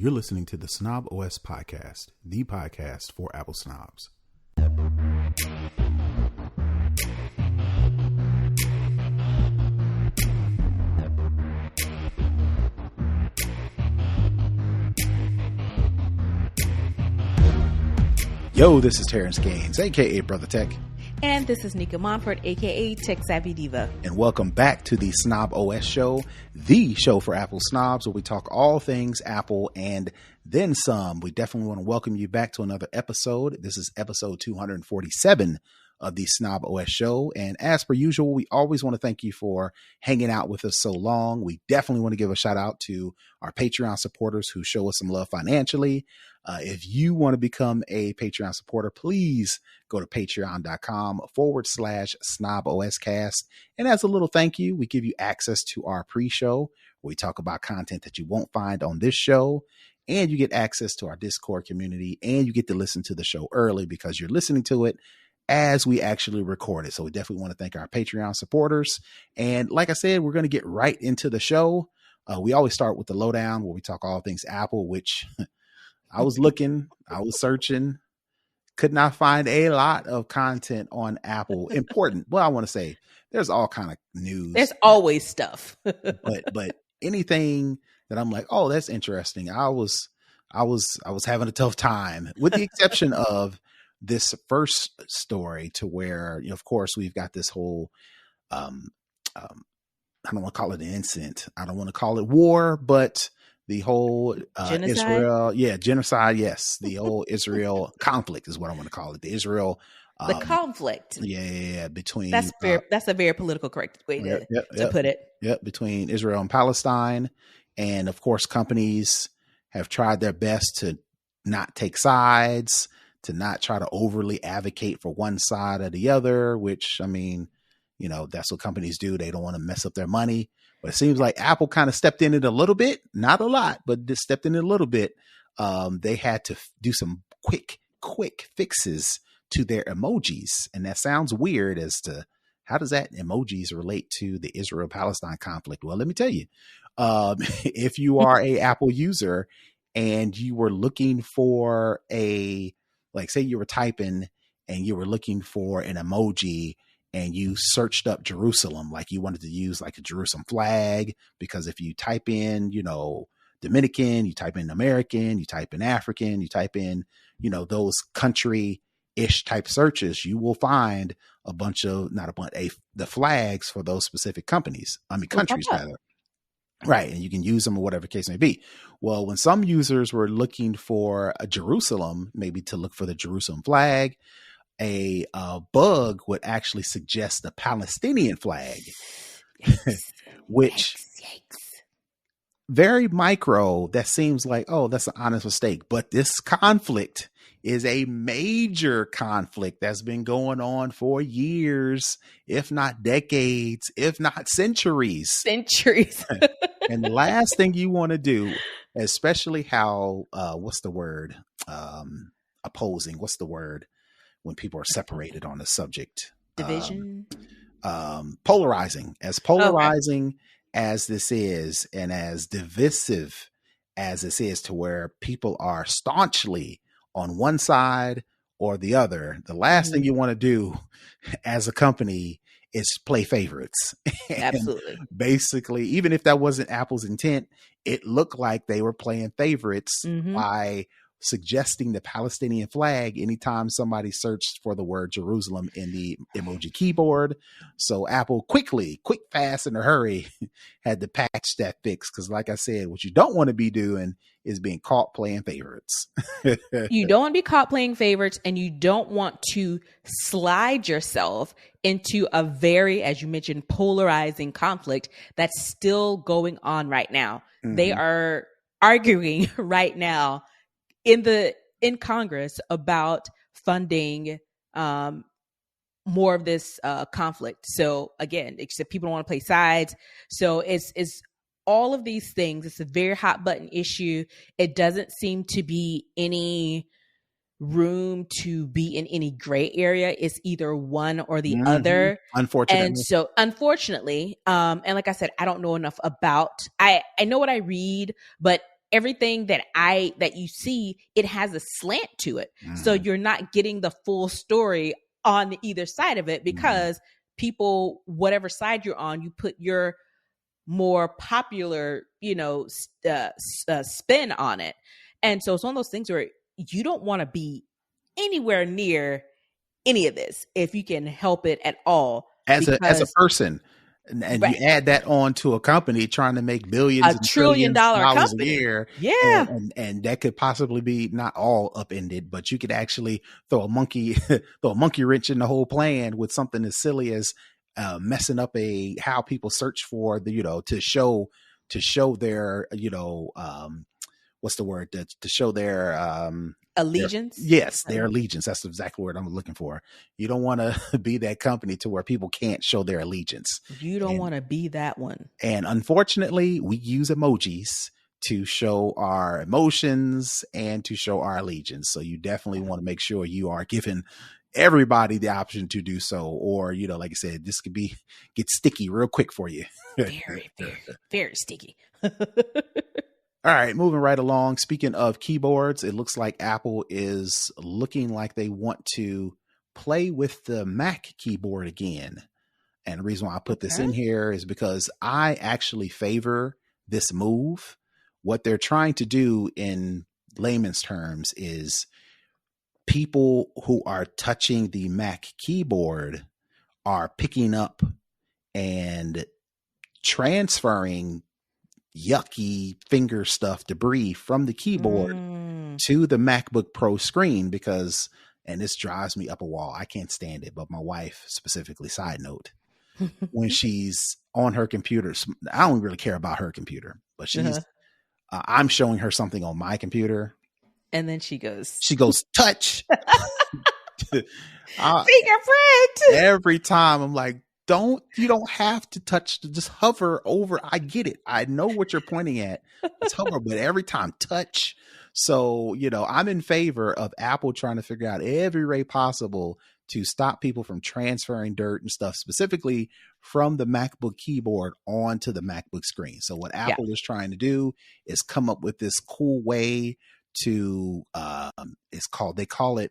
You're listening to the Snob OS podcast, the podcast for Apple snobs. Yo, this is Terrence Gaines, aka Brother Tech. And this is Nika Montfort, aka Tech Savvy Diva. And welcome back to the Snob OS show, the show for Apple snobs, where we talk all things Apple and then some. We definitely want to welcome you back to another episode. This is episode 247 of the Snob OS show. And as per usual, we always want to thank you for hanging out with us so long. We definitely want to give a shout out to our Patreon supporters who show us some love financially. If you want to become a Patreon supporter, please go to patreon.com/snoboscast. And as a little thank you, we give you access to our pre-show where we talk about content that you won't find on this show. And you get access to our Discord community, and you get to listen to the show early because you're listening to it as we actually record it. So we definitely want to thank our Patreon supporters. And like I said, we're going to get right into the show. We always start with the Lowdown, where we talk all things Apple, which I was looking, I was searching, could not find a lot of content on Apple. Important. Well, I want to say there's all kind of news. There's always stuff. but anything that I'm like, oh, that's interesting. I was having a tough time, with the exception of this first story, to where, of course, we've got this whole, I don't want to call it an incident. I don't want to call it war, but the whole genocide? Israel, genocide. Yes. The whole Israel conflict is what I want to call it. The Israel, the conflict. Between that's a very political correct way to put it. Yep. Between Israel and Palestine. And of course, companies have tried their best to not take sides, to not try to overly advocate for one side or the other, which, I mean, that's what companies do. They don't want to mess up their money. But it seems like Apple kind of stepped in it a little bit, not a lot, but just stepped in it a little bit. They had to do some quick fixes to their emojis. And that sounds weird as to how does that emojis relate to the Israel-Palestine conflict? Well, let me tell you, if you are a Apple user and you were looking for say you were typing and you were looking for an emoji, and you searched up Jerusalem, like you wanted to use like a Jerusalem flag, because if you type in, Dominican, you type in American, you type in African, you type in, those country-ish type searches, you will find the flags for those specific countries rather. Right. And you can use them or whatever the case may be. Well, when some users were looking for a Jerusalem, maybe to look for the Jerusalem flag, a bug would actually suggest the Palestinian flag, which very micro, that seems like, oh, that's an honest mistake. But this conflict is a major conflict that's been going on for years, if not decades, if not centuries. And the last thing you want to do, especially how, opposing, what's the word? When people are separated on a subject, division, polarizing as this is, and as divisive as this is, to where people are staunchly on one side or the other. The last thing you want to do as a company is play favorites. Absolutely. Basically, even if that wasn't Apple's intent, it looked like they were playing favorites by suggesting the Palestinian flag anytime somebody searched for the word Jerusalem in the emoji keyboard. So Apple quick, fast, in a hurry had to patch that fix. Because like I said, what you don't want to be doing is being caught playing favorites. You don't want to be caught playing favorites, and you don't want to slide yourself into a very, as you mentioned, polarizing conflict that's still going on right now. Mm-hmm. They are arguing right now in Congress about funding more of this conflict. So again, except people don't want to play sides. So it's all of these things. It's a very hot button issue. It doesn't seem to be any room to be in any gray area. It's either one or the other. Unfortunately. And so unfortunately, and like I said, I don't know enough about, I know what I read, but everything that you see, it has a slant to it. So you're not getting the full story on either side of it, because people, whatever side you're on, you put your more popular, spin on it. And so it's one of those things where you don't want to be anywhere near any of this if you can help it at all. As a person. And Right. you add that on to a company trying to make billions and $1 trillion trillions of dollars company. a year. Yeah. And that could possibly be not all upended, but you could actually throw a monkey wrench in the whole plan with something as silly as messing up how people search for the, to show their, what's the word, to show their allegiance. Their allegiance. That's exactly what I'm looking for. You don't want to be that company to where people can't show their allegiance. You don't want to be that one. And unfortunately, we use emojis to show our emotions and to show our allegiance. So you definitely want to make sure you are giving everybody the option to do so, or like I said, this could get sticky real quick for you. Very, very, very sticky. All right, moving right along. Speaking of keyboards, it looks like Apple is looking like they want to play with the Mac keyboard again. And the reason why I put this in here is because I actually favor this move. What they're trying to do in layman's terms is people who are touching the Mac keyboard are picking up and transferring yucky finger stuff, debris from the keyboard to the MacBook Pro screen, because, and this drives me up a wall, I can't stand it, but my wife specifically, side note, when she's on her computer, I don't really care about her computer, but I'm showing her something on my computer, and then she goes touch fingerprint. Every time I'm like, you don't have to touch, just hover over. I get it. I know what you're pointing at. It's hover, but every time touch. So, I'm in favor of Apple trying to figure out every way possible to stop people from transferring dirt and stuff, specifically from the MacBook keyboard onto the MacBook screen. So what Apple is trying to do is come up with this cool way to, they call it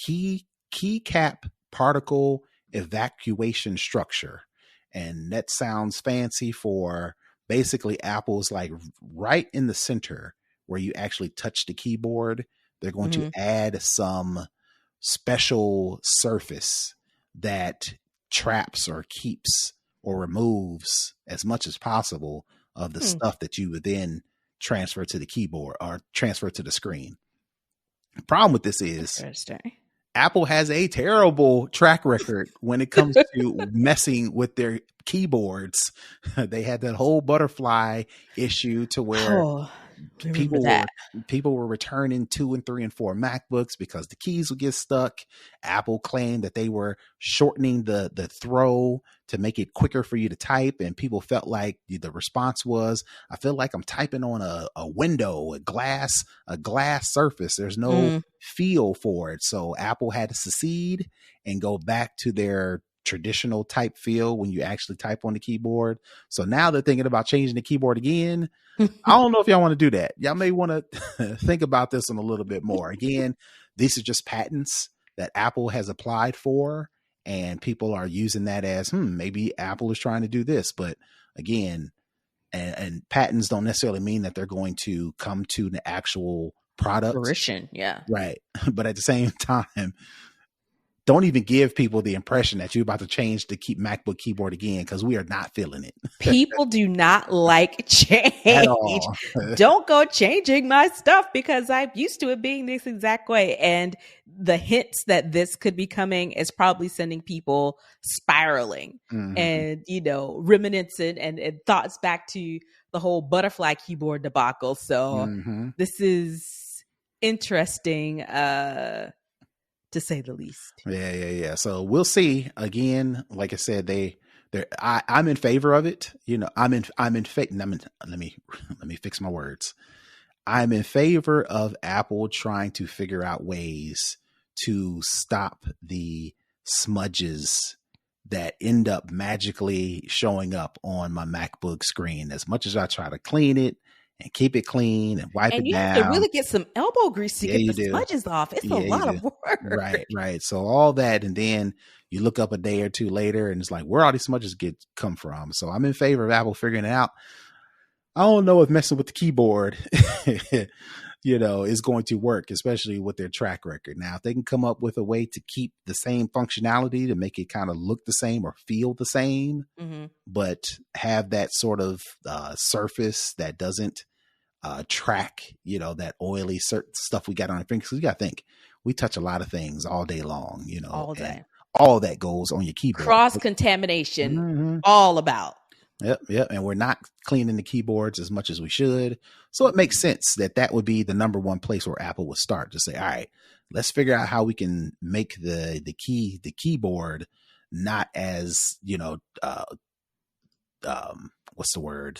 keycap particle evacuation structure. And that sounds fancy for basically Apple's like right in the center where you actually touch the keyboard. They're going to add some special surface that traps or keeps or removes as much as possible of the stuff that you would then transfer to the keyboard or transfer to the screen. The problem with this is Apple has a terrible track record when it comes to messing with their keyboards. They had that whole butterfly issue to where people were returning 2 and 3 and 4 MacBooks because the keys would get stuck. Apple claimed that they were shortening the throw to make it quicker for you to type, and people felt like the response was, I feel like I'm typing on a window, a glass surface. There's no feel for it. So Apple had to secede and go back to their traditional type feel when you actually type on the keyboard. So now they're thinking about changing the keyboard again. I don't know if y'all want to do that. Y'all may want to think about this one a little bit more. Again, these are just patents that Apple has applied for, and people are using that as, maybe Apple is trying to do this. But again, and patents don't necessarily mean that they're going to come to the actual product. Fruition, yeah. Right. But at the same time, don't even give people the impression that you're about to change the MacBook keyboard again, because we are not feeling it. People do not like change. Don't go changing my stuff because I'm used to it being this exact way. And the hints that this could be coming is probably sending people spiraling and, reminiscent and thoughts back to the whole butterfly keyboard debacle. So this is interesting. To say the least. Yeah. So we'll see. Again, like I said, I'm in favor of it. Let me fix my words. I'm in favor of Apple trying to figure out ways to stop the smudges that end up magically showing up on my MacBook screen. As much as I try to clean it and keep it clean and wipe And it you have to down. really get some elbow grease to Yeah, get you the do. smudges off. It's a Yeah, you lot do. of work. Right, right. So all that, and then you look up a day or two later, and it's like, where all these smudges come from? So I'm in favor of Apple figuring it out. I don't know if messing with the keyboard, is going to work, especially with their track record. Now, if they can come up with a way to keep the same functionality to make it kind of look the same or feel the same, but have that sort of surface that doesn't track, that oily certain stuff we got on our fingers. You got to think, we touch a lot of things all day long, All and day. all that goes on your keyboard. Cross contamination, all about. Yep. And we're not cleaning the keyboards as much as we should. So it makes sense that would be the number one place where Apple would start to say, all right, let's figure out how we can make the keyboard not as, what's the word?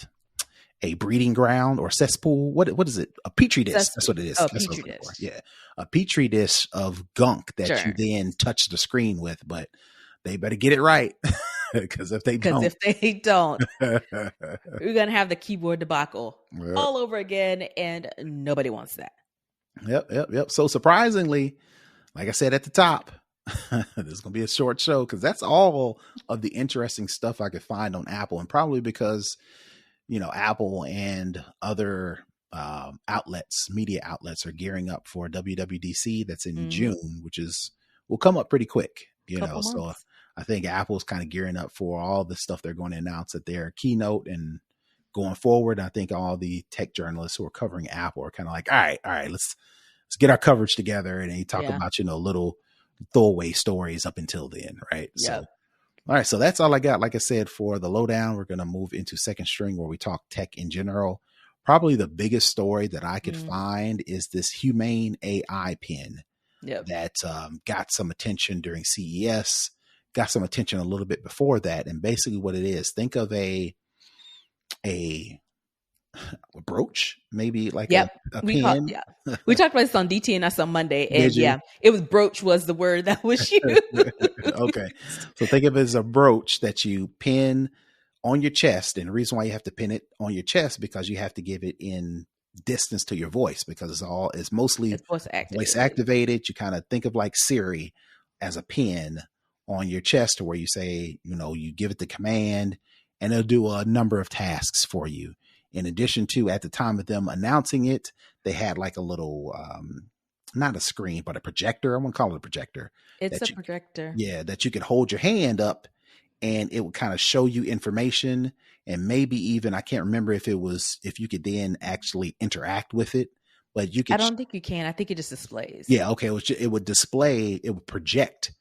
A breeding ground or cesspool. What is it? A petri dish. That's what it is. Oh, That's petri dish. Yeah. A petri dish of gunk that you then touch the screen with, but they better get it right. Because if they don't, we're going to have the keyboard debacle all over again, and nobody wants that. Yep. So surprisingly, like I said at the top, this is going to be a short show because that's all of the interesting stuff I could find on Apple, and probably because, Apple and other media outlets are gearing up for WWDC that's in June, which will come up pretty quick, so I think Apple's kind of gearing up for all the stuff they're going to announce at their keynote and going forward. I think all the tech journalists who are covering Apple are kind of like, all right, let's get our coverage together. And they talk about, little throwaway stories up until then. Right. Yep. So, all right. So that's all I got. Like I said, for the lowdown, we're going to move into second string where we talk tech in general. Probably the biggest story that I could find is this Humane AI Pin that got some attention during CES. Got some attention a little bit before that. And basically what it is, think of a brooch, maybe like a pin. We talked about this on DTNS on Monday. And it was brooch was the word that was used. Okay. So think of it as a brooch that you pin on your chest. And the reason why you have to pin it on your chest, because you have to give it in distance to your voice, because it's mostly voice activated. You kind of think of like Siri as a pin on your chest, where you say, you give it the command and it'll do a number of tasks for you. In addition to, at the time of them announcing it, they had like a little, not a screen, but a projector. I want to call it a projector. It's a projector. Yeah. That you could hold your hand up and it would kind of show you information, and maybe even, I can't remember if you could then actually interact with it, but you could. I don't think you can. I think it just displays. Yeah. Okay. It would display, it would project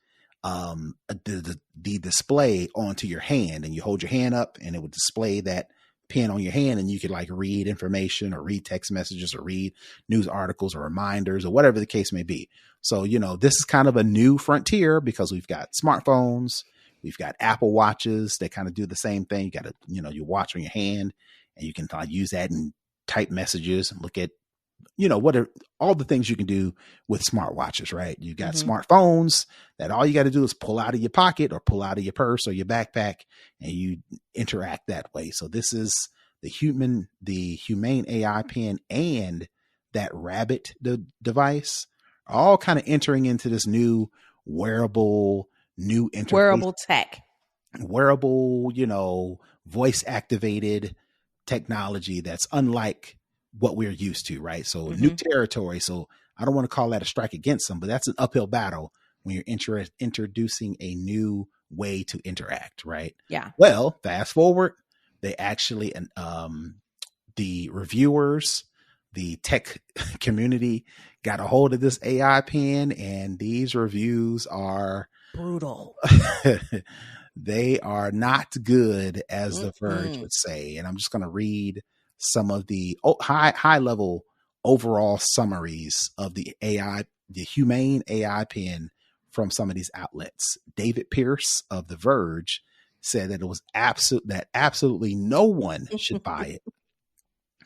the display onto your hand, and you hold your hand up and it would display that pin on your hand, and you could like read information or read text messages or read news articles or reminders or whatever the case may be. So, this is kind of a new frontier because we've got smartphones, we've got Apple watches that kind of do the same thing. You got your watch on your hand, and you can use that and type messages and look at, what are all the things you can do with smartwatches, right? You got smartphones that all you got to do is pull out of your pocket or pull out of your purse or your backpack, and you interact that way. So this is the Humane AI Pin and that Rabbit device are all kind of entering into this new wearable tech, voice activated technology that's unlike what we're used to, right? So new territory. So I don't want to call that a strike against them, but that's an uphill battle when you're introducing a new way to interact, right? Yeah. Well, fast forward, they actually, the reviewers, the tech community got a hold of this AI Pin, and these reviews are brutal. They are not good, as The Verge would say. And I'm just going to read some of the high level overall summaries of the Humane AI Pin from some of these outlets. David Pierce of The Verge said that it was absolutely no one should buy it.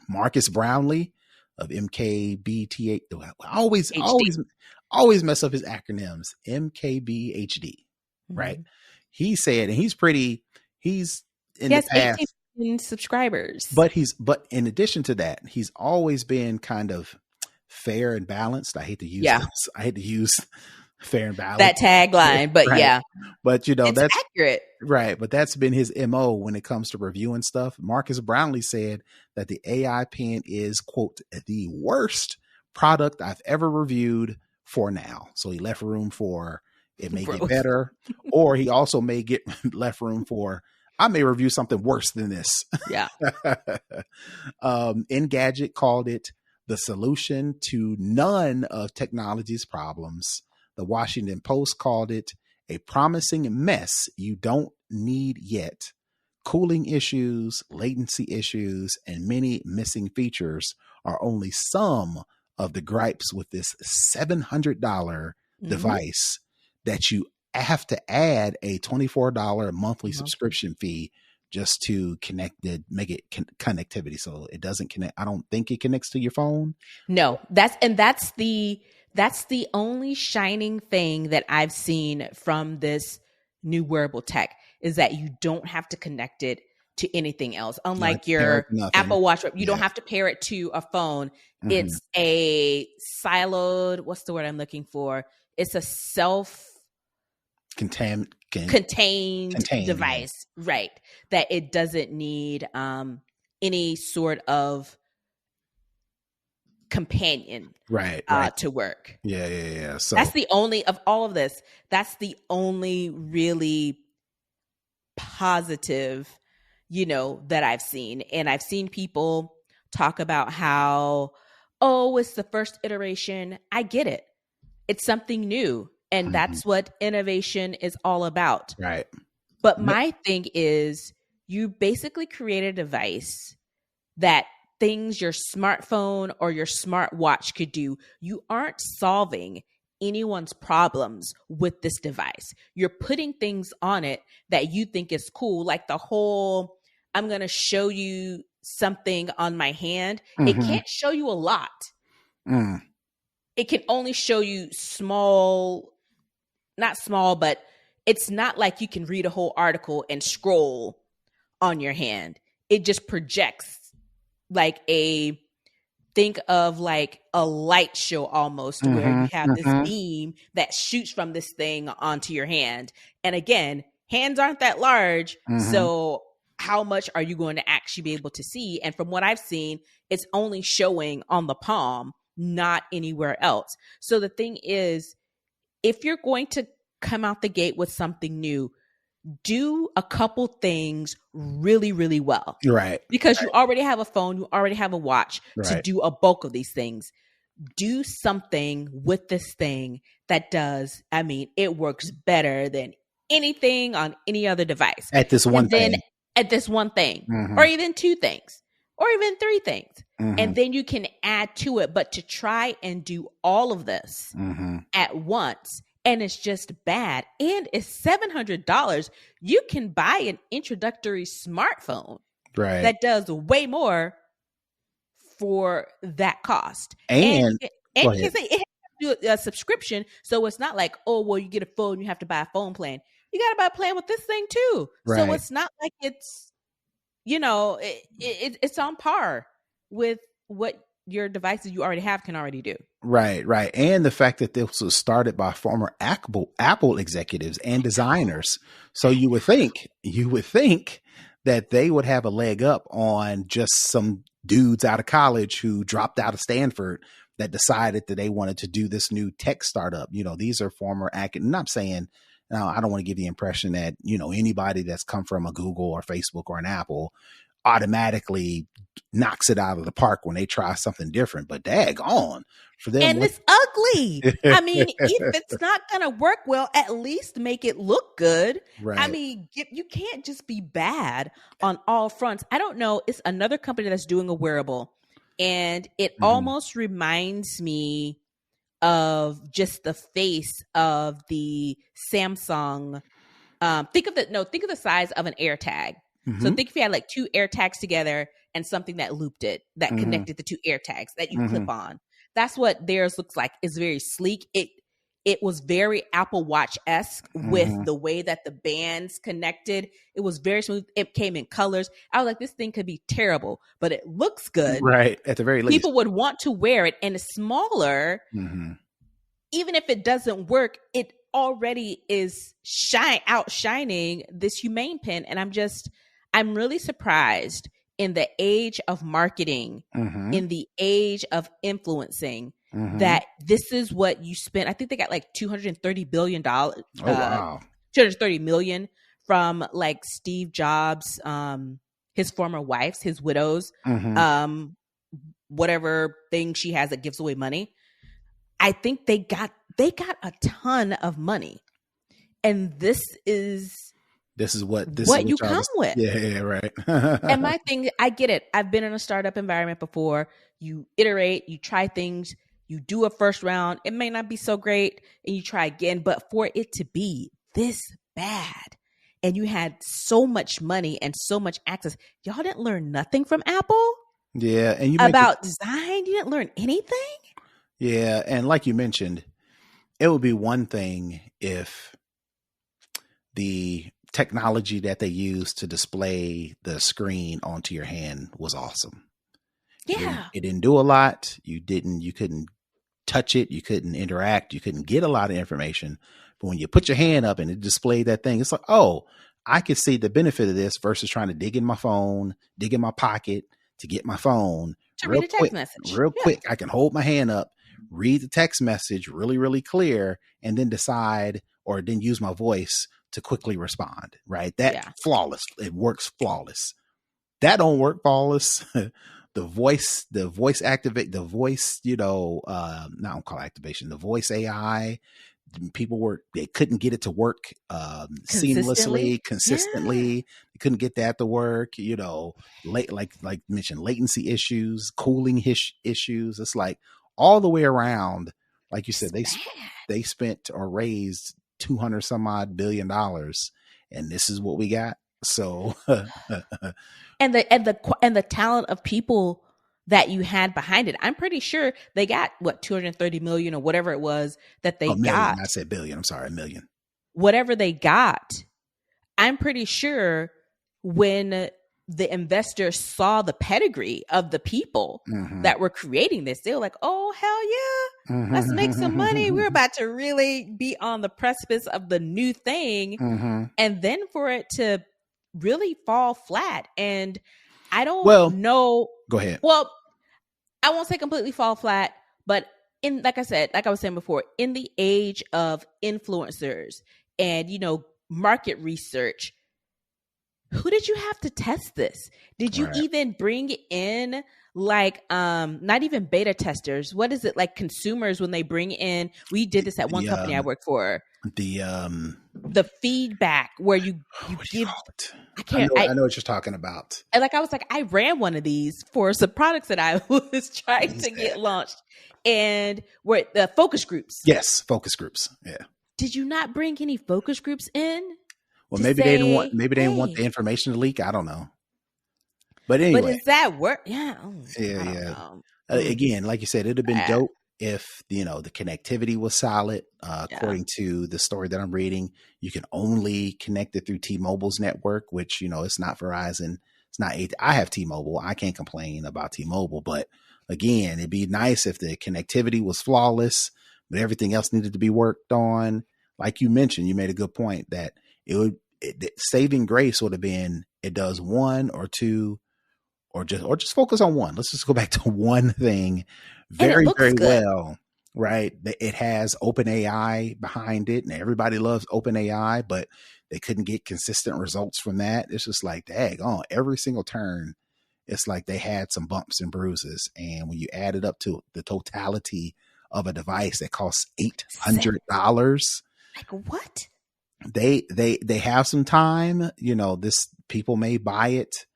Marcus Brownlee of MKBT8, always mess up his acronyms, MKBHD, right? He said, and he's in the past. million subscribers. But in addition to that, he's always been kind of fair and balanced. I hate to use this. I hate to use fair and balanced, that tagline, but right. yeah, But it's that's accurate. right. But that's been his MO when it comes to reviewing stuff. Marcus Brownlee said that the AI pen is, quote, the worst product I've ever reviewed for now. So he left room for it may get better, or he also may get left room for I may review something worse than this. Yeah. Engadget called it the solution to none of technology's problems. The Washington Post called it a promising mess you don't need yet. Cooling issues, latency issues, and many missing features are only some of the gripes with this $700 device that you have to add a $24 monthly subscription fee just to make it connectivity. So it doesn't connect. I don't think it connects to your phone. No, that's the only shining thing that I've seen from this new wearable tech is that you don't have to connect it to anything else. Unlike your Apple Watch, you don't have to pair it to a phone. Mm-hmm. It's a siloed, what's the word I'm looking for? It's a contained device, right? That it doesn't need any sort of companion right. to work. Yeah. So that's the only of all of this. That's the only really positive, that I've seen. And I've seen people talk about how, it's the first iteration. I get it. It's something new. And that's what innovation is all about. Right. But my thing is you basically create a device that things your smartphone or your smartwatch could do. You aren't solving anyone's problems with this device. You're putting things on it that you think is cool, like the whole, I'm going to show you something on my hand. It can't show you a lot. It can only show you not small, but it's not like you can read a whole article and scroll on your hand. It just projects think of like a light show almost, where you have this beam that shoots from this thing onto your hand. And again, hands aren't that large. So how much are you going to actually be able to see? And from what I've seen, it's only showing on the palm, not anywhere else. So the thing is, if you're going to come out the gate with something new, do a couple things really, really well. Right. Because you already have a phone, you already have a watch to do a bulk of these things. Do something with this thing that does, it works better than anything on any other device. At this one thing. Or even two things. Or even three things. And then you can add to it. But to try and do all of this at once, and it's just bad, and it's $700, you can buy an introductory smartphone that does way more for that cost. And you can say it has to do a subscription, so it's not like, you get a phone, you have to buy a phone plan. You got to buy a plan with this thing too. Right. So it's not like it's, it's on par with what your devices you already have can already do. Right. And the fact that this was started by former Apple executives and designers. So you would think that they would have a leg up on just some dudes out of college who dropped out of Stanford that decided that they wanted to do this new tech startup. These are former academics. I'm saying, now, I don't want to give the impression that, anybody that's come from a Google or Facebook or an Apple automatically knocks it out of the park when they try something different, but daggone for them. And it's ugly. If it's not going to work well, at least make it look good. Right. You can't just be bad on all fronts. I don't know. It's another company that's doing a wearable, and it almost reminds me of just the face of the Samsung. Think of the size of an AirTag. So think if you had like two AirTags together and something that looped it, that connected the two AirTags that you clip on. That's what theirs looks like. It's very sleek. It it was very Apple Watch-esque with Mm-hmm. the way that the bands connected. It was very smooth. It came in colors. I was like, this thing could be terrible, but it looks good. Right. At the very least. People would want to wear it, and it's smaller. Mm-hmm. Even if it doesn't work, it already is outshining this Humane Pin. And I'm really surprised in the age of marketing, Mm-hmm. in the age of influencing, Mm-hmm. that this is what you spent. I think they got like $230 billion, Oh, wow. 230 million from like Steve Jobs, his former wife's, his widow's, Mm-hmm. whatever thing she has that gives away money. I think they got a ton of money, and this is what you y'all come with. yeah, right. And my thing, I get it. I've been in a startup environment before. You iterate, you try things, you do a first round. It may not be so great, and you try again. But for it to be this bad, and you had so much money and so much access, y'all didn't learn nothing from Apple Yeah, and you about design. You didn't learn anything. Yeah, and like you mentioned, it would be one thing if the technology that they use to display the screen onto your hand was awesome. Yeah. It didn't do a lot. You couldn't touch it. You couldn't interact. You couldn't get a lot of information. But when you put your hand up and it displayed that thing, it's like, oh, I could see the benefit of this versus trying to dig in my phone, dig in my pocket to get my phone. To read a text message. Real quick. I can hold my hand up, read the text message really, really clear, and then decide or then use my voice to quickly respond, right? Flawless. It works flawless. That don't work flawless. The voice activate, the voice, not call activation, the voice AI, they couldn't get it to work seamlessly, consistently. Yeah. They couldn't get that to work, like mentioned, latency issues, cooling issues. It's like all the way around, like you said, they spent or raised 200 some odd $1 billion, and this is what we got. So and the talent of people that you had behind it. I'm pretty sure they got 230 million or whatever it was that they got. I said billion. I'm sorry, $1 million. Whatever they got, I'm pretty sure when the investors saw the pedigree of the people that were creating this, they were like, oh, hell yeah, let's make some money. We're about to really be on the precipice of the new thing. And then for it to really fall flat. And I don't know. Go ahead. Well, I won't say completely fall flat, but like I was saying before, in the age of influencers and, market research, who did you have to test this? Did you even bring in not even beta testers? What is it, like consumers when they bring in? We did this at one company I worked for. The feedback where you give. I know what you're talking about. And I was like, I ran one of these for some products that I was trying to get launched, and were the focus groups. Yes, focus groups. Yeah. Did you not bring any focus groups in? Well, maybe they didn't want. Maybe they didn't want the information to leak. I don't know. But anyway, but is that work? Yeah. Yeah. Again, like you said, it'd have been dope if the connectivity was solid. According to the story that I'm reading, you can only connect it through T-Mobile's network, which it's not Verizon. It's not. I have T-Mobile. I can't complain about T-Mobile, but again, it'd be nice if the connectivity was flawless, but everything else needed to be worked on. Like you mentioned, you made a good point that saving grace would have been it does one or two, or just focus on one. Let's just go back to one thing very, very well, right? It has OpenAI behind it, and everybody loves OpenAI, but they couldn't get consistent results from that. It's just like, dang, every single turn, it's like they had some bumps and bruises. And when you add it up to the totality of a device that costs $800, like what? They have some time, this people may buy it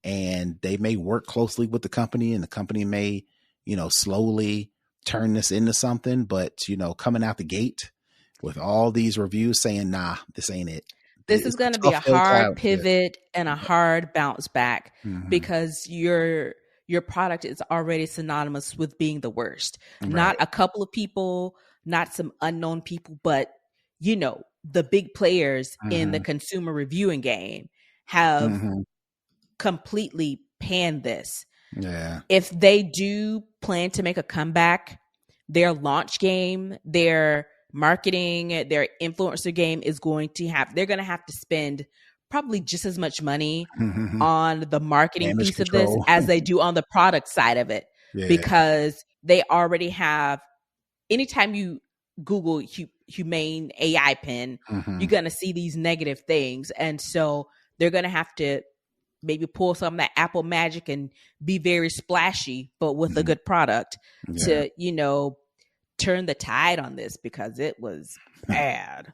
and they may work closely with the company, and the company may, slowly turn this into something, but coming out the gate with all these reviews saying, nah, this ain't it. This is going to be a hard pivot and a hard bounce back because your product is already synonymous with being the worst. Right. Not a couple of people, not some unknown people, but the big players in the Mm-hmm. consumer reviewing game have Mm-hmm. completely panned this. Yeah. If they do plan to make a comeback, their launch game, their marketing, their influencer game is they're going to have to spend probably just as much money Mm-hmm. on the marketing Damage piece of this control. as they do on the product side of it, Yeah. because they already have, anytime you Google Humane AI Pin, Mm-hmm. you're going to see these negative things. And so they're going to have to maybe pull some of that Apple magic and be very splashy, but with a Mm-hmm. good product Yeah. to, turn the tide on this, because it was bad.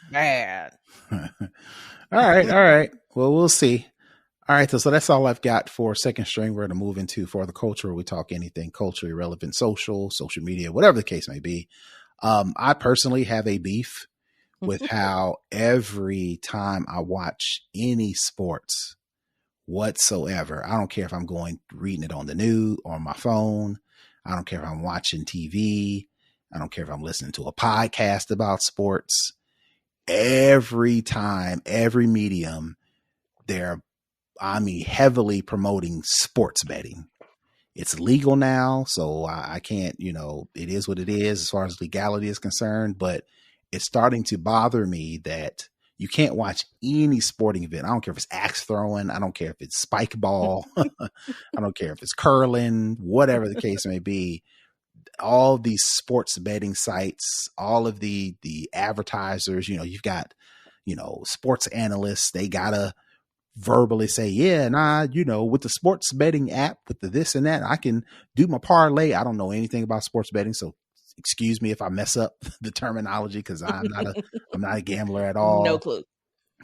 Bad. All right. All right. Well, we'll see. All right. So that's all I've got for second string. We're going to move into for the culture. We talk anything culturally relevant, social media, whatever the case may be. I personally have a beef with how every time I watch any sports whatsoever, I don't care if I'm reading it on the news or on my phone. I don't care if I'm watching TV. I don't care if I'm listening to a podcast about sports. Every time, every medium, they're, heavily promoting sports betting. It's legal now, so I can't, it is what it is as far as legality is concerned, but it's starting to bother me that you can't watch any sporting event. I don't care if it's axe throwing. I don't care if it's spike ball. I don't care if it's curling, whatever the case may be. All these sports betting sites, all of the advertisers, you've got, sports analysts, they gotta verbally say, yeah, nah, with the sports betting app, with the this and that, I can do my parlay. I don't know anything about sports betting, so excuse me if I mess up the terminology, because I'm not a gambler at No all. clue.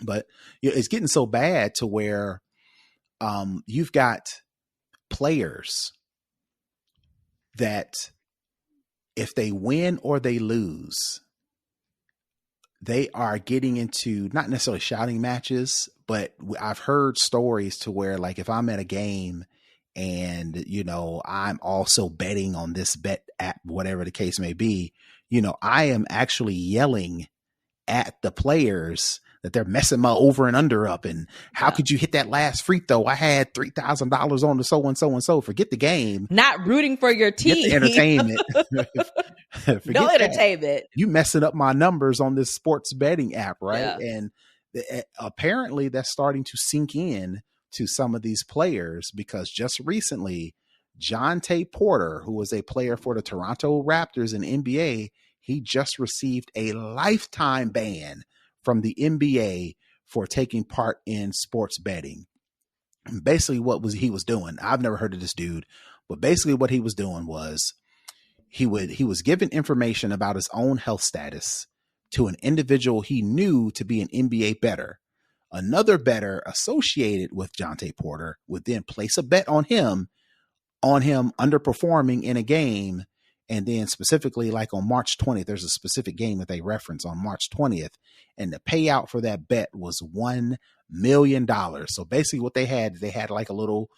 But it's getting so bad to where you've got players that if they win or they lose, they are getting into not necessarily shouting matches, but I've heard stories to where, like, if I'm at a game and, I'm also betting on this bet app, whatever the case may be, I am actually yelling at the players that they're messing my over and under up. And how could you hit that last free throw? I had $3,000 on the so and so and so. Forget the game. Not rooting for your team. Forget the entertainment. Forget no entertainment. That. You messing up my numbers on this sports betting app, right? Yeah. And apparently that's starting to sink in to some of these players, because just recently, Jonte Porter, who was a player for the Toronto Raptors in NBA, he just received a lifetime ban from the NBA for taking part in sports betting. And basically what he was doing, I've never heard of this dude, but basically what he was doing was he was giving information about his own health status to an individual he knew to be an NBA bettor. Another bettor associated with Jonte Porter would then place a bet on him underperforming in a game. And then specifically, like on March 20th, there's a specific game that they reference on March 20th. And the payout for that bet was $1 million. So basically what they had like a little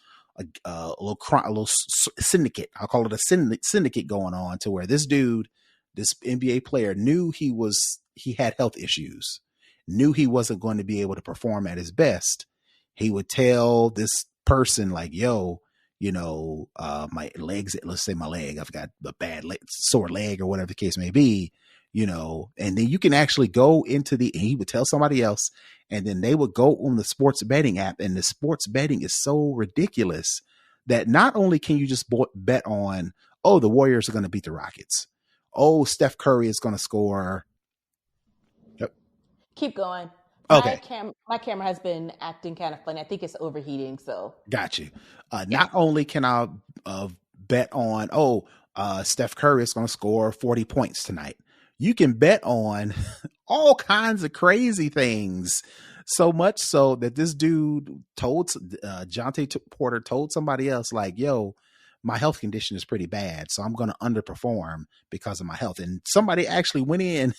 syndicate. I'll call it a syndicate going on, to where this dude, this NBA player, knew he had health issues, knew he wasn't going to be able to perform at his best. He would tell this person, like, yo, my legs, let's say my leg, I've got a bad sore leg or whatever the case may be, and then you can actually go into he would tell somebody else, and then they would go on the sports betting app. And the sports betting is so ridiculous that not only can you just bet on, oh, the Warriors are going to beat the Rockets. Oh, Steph Curry is going to score. Yep. Keep going. Okay. My camera has been acting kind of funny. I think it's overheating. So got you. Not only can I bet on, Steph Curry is going to score 40 points tonight. You can bet on all kinds of crazy things. So much so that this dude told Jonte Porter told somebody else, like, yo, my health condition is pretty bad, so I'm going to underperform because of my health. And somebody actually went in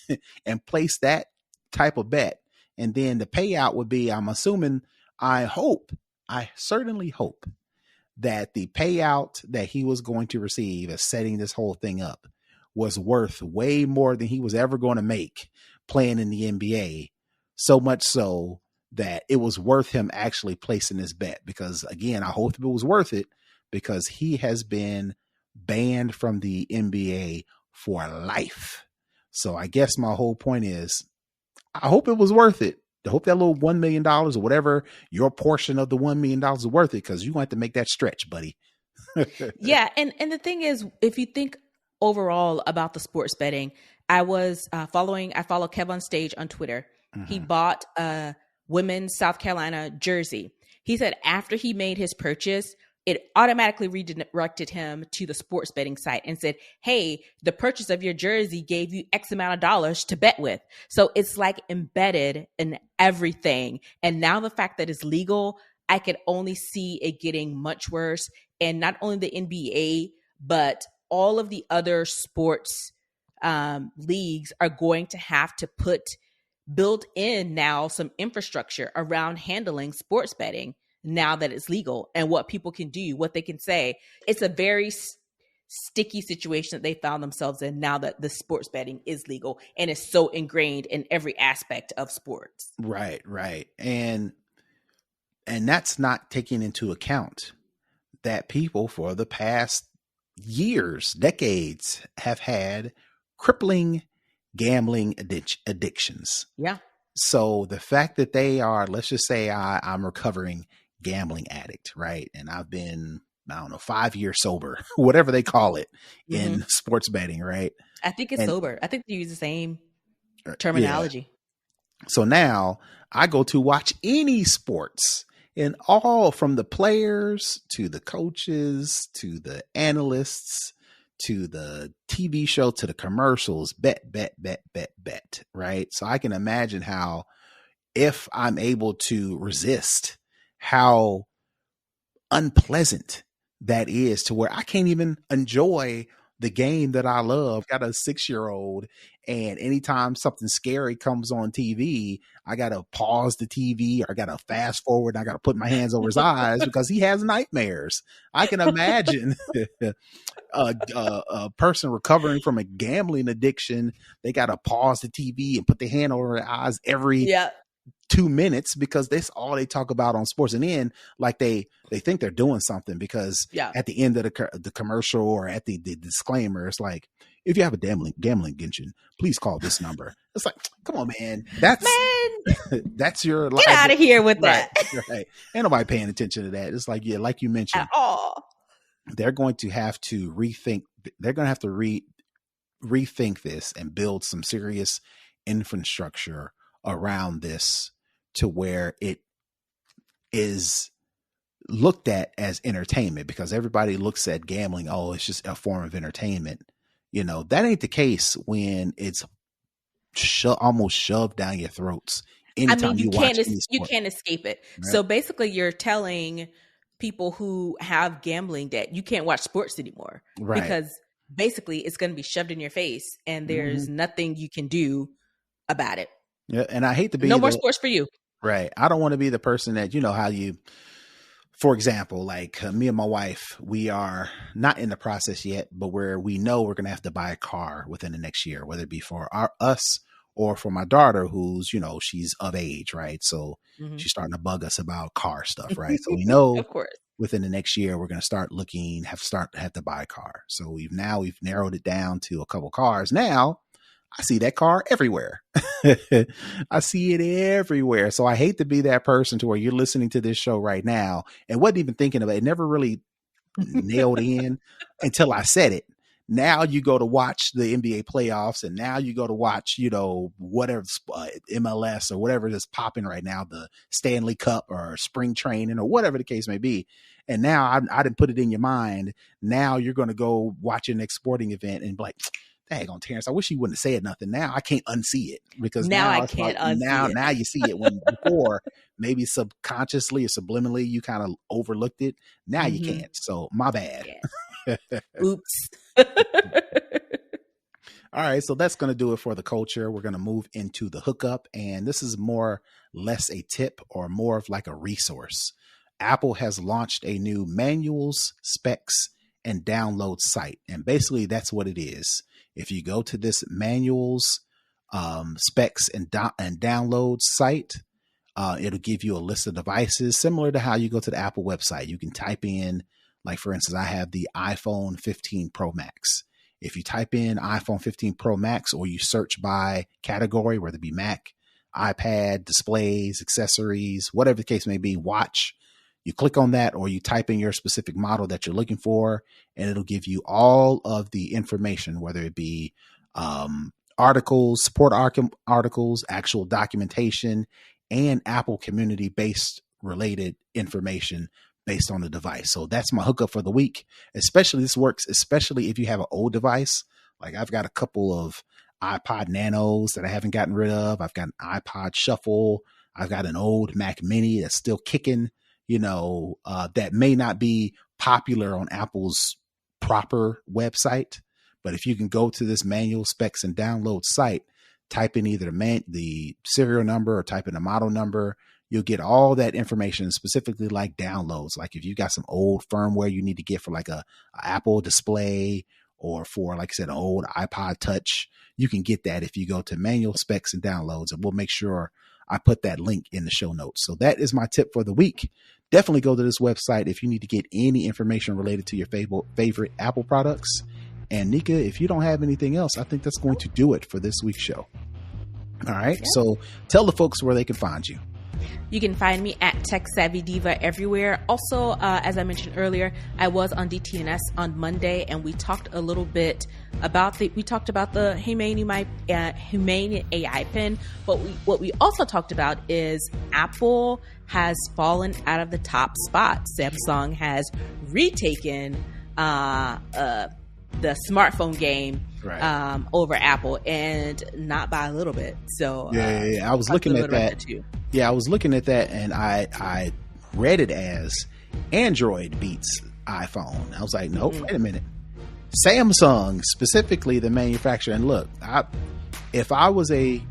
and placed that type of bet. And then the payout would be, I'm assuming, I certainly hope that the payout that he was going to receive as setting this whole thing up was worth way more than he was ever going to make playing in the NBA. So much so that it was worth him actually placing this bet, because again, I hope it was worth it, because he has been banned from the NBA for life. So I guess my whole point is, I hope it was worth it. I hope that little $1 million or whatever your portion of the $1 million is worth it, because you're going to have to make that stretch, buddy. Yeah. And the thing is, if you think overall about the sports betting, I follow Kev on Stage on Twitter. Mm-hmm. He bought a women's South Carolina jersey. He said after he made his purchase, it automatically redirected him to the sports betting site and said, hey, the purchase of your jersey gave you X amount of dollars to bet with. So it's like embedded in everything. And now the fact that it's legal, I could only see it getting much worse. And not only the NBA, but all of the other sports leagues are going to have to build in now some infrastructure around handling sports betting now that it's legal, and what people can do, what they can say. It's a very sticky situation that they found themselves in now that the sports betting is legal and is so ingrained in every aspect of sports. Right. And that's not taking into account that people for the past years, decades, have had crippling gambling addictions. Yeah. So the fact that they are, let's just say I'm a recovering gambling addict, right? And I've been, 5 years sober, whatever they call it in sports betting, right? I think it's sober. I think they use the same terminology. Yeah. So now I go to watch any sports, and all from the players to the coaches to the analysts to the TV show to the commercials, bet, right? So I can imagine how, if I'm able to resist, how unpleasant that is, to where I can't even enjoy the game that I love. Got a 6-year-old, and anytime something scary comes on TV, I got to pause the TV, or I got to fast forward. I got to put my hands over his eyes because he has nightmares. I can imagine a person recovering from a gambling addiction. They got to pause the TV and put their hand over their eyes every 2 minutes, because that's all they talk about on sports. And then like they think they're doing something, because at the end of the commercial or at the disclaimer, it's like, if you have a gambling addiction, please call this number. It's like, come on, man. That's your life. Get out of here with that. Right. Ain't nobody paying attention to that. It's like, yeah, like you mentioned, at all. They're going to have to rethink. They're going to have to rethink this and build some serious infrastructure around this, to where it is looked at as entertainment, because everybody looks at gambling, oh, it's just a form of entertainment. That ain't the case when it's almost shoved down your throats. Anytime you can't escape it. Right? So basically you're telling people who have gambling debt, you can't watch sports anymore, right? Because basically it's going to be shoved in your face, and there's nothing you can do about it. Yeah, and I hate to be no more sports for you. Right. I don't want to be the person that, how you, for example, like me and my wife, we are not in the process yet, but we know we're going to have to buy a car within the next year, whether it be for us or for my daughter, who's, she's of age, right? So she's starting to bug us about car stuff, right? So we know of course within the next year, we're going to start have to buy a car. So we've narrowed it down to a couple cars. Now I see that car everywhere. I see it everywhere. So I hate to be that person to where you're listening to this show right now and wasn't even thinking about it. It never really nailed in until I said it. Now you go to watch the NBA playoffs, and now you go to watch, whatever MLS or whatever is popping right now, the Stanley Cup or spring training or whatever the case may be. And now I didn't put it in your mind. Now you're going to go watch an next sporting event and be like, daggone Terrence, I wish you wouldn't have said nothing. Now I can't unsee it, because now I can't unsee it. Now you see it, when before maybe subconsciously or subliminally you kind of overlooked it. Now you can't. So my bad. Yeah. Oops. All right. So that's going to do it for the culture. We're going to move into the hookup. And this is more less a tip or more of like a resource. Apple has launched a new manuals, specs, and download site. And basically that's what it is. If you go to this manuals, specs and downloads site, it'll give you a list of devices similar to how you go to the Apple website. You can type in, like, for instance, I have the iPhone 15 Pro Max. If you type in iPhone 15 Pro Max, or you search by category, whether it be Mac, iPad, displays, accessories, whatever the case may be, watch, you click on that, or you type in your specific model that you're looking for, and it'll give you all of the information, whether it be articles, support articles, actual documentation, and Apple community-based related information based on the device. So that's my hookup for the week. Especially, this works especially if you have an old device. Like, I've got a couple of iPod Nanos that I haven't gotten rid of. I've got an iPod Shuffle. I've got an old Mac Mini that's still kicking, that may not be popular on Apple's proper website. But if you can go to this manual, specs, and download site, type in either the serial number or type in the model number, you'll get all that information, specifically like downloads. Like if you got some old firmware you need to get for like a Apple display, or for, like I said, an old iPod Touch, you can get that if you go to manual, specs, and downloads. And we'll make sure I put that link in the show notes. So that is my tip for the week. Definitely go to this website if you need to get any information related to your favorite Apple products. And Nika, if you don't have anything else, I think that's going to do it for this week's show. All right. Yeah. So tell the folks where they can find you. You can find me at Tech Savvy Diva everywhere. Also, as I mentioned earlier, I was on DTNS on Monday, and we talked a little bit about the Humane AI Pin. But what we also talked about is Apple has fallen out of the top spot. Samsung has retaken the smartphone game over Apple, and not by a little bit. So I was looking at that. Yeah, I was looking at that, and I read it as Android beats iPhone. I was like, nope, wait a minute. Samsung, specifically the manufacturer. And look, if I was a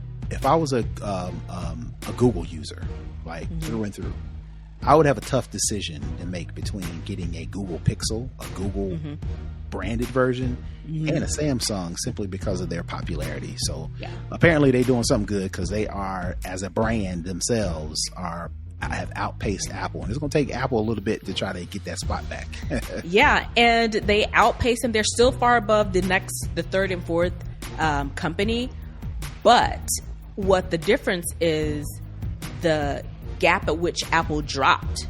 Google user, like through and through, I would have a tough decision to make between getting a Google Pixel, a Google branded version, and a Samsung, simply because of their popularity. So apparently they're doing something good, because they are, as a brand themselves, have outpaced Apple, and it's going to take Apple a little bit to try to get that spot back. Yeah, and they outpace them. They're still far above the third and fourth company, but what the difference is, the gap at which Apple dropped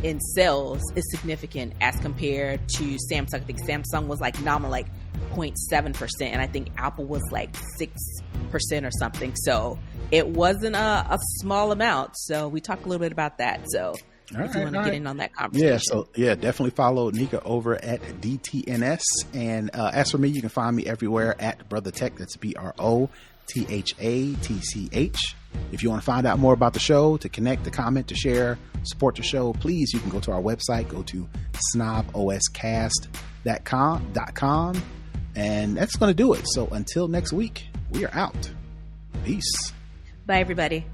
in sales is significant as compared to Samsung. I think Samsung was like nominal, like 0.7%, and I think Apple was like 6% or something. So it wasn't a small amount. So we talked a little bit about that. So if you want to get in on that conversation. Definitely follow Nika over at DTNS. And as for me, you can find me everywhere at Brother Tech. That's BROTHATCH. If you want to find out more about the show, to connect, to comment, to share, support the show, please, you can go to our website, go to snoboscast.com, and that's going to do it. So until next week, we are out. Peace. Bye, everybody.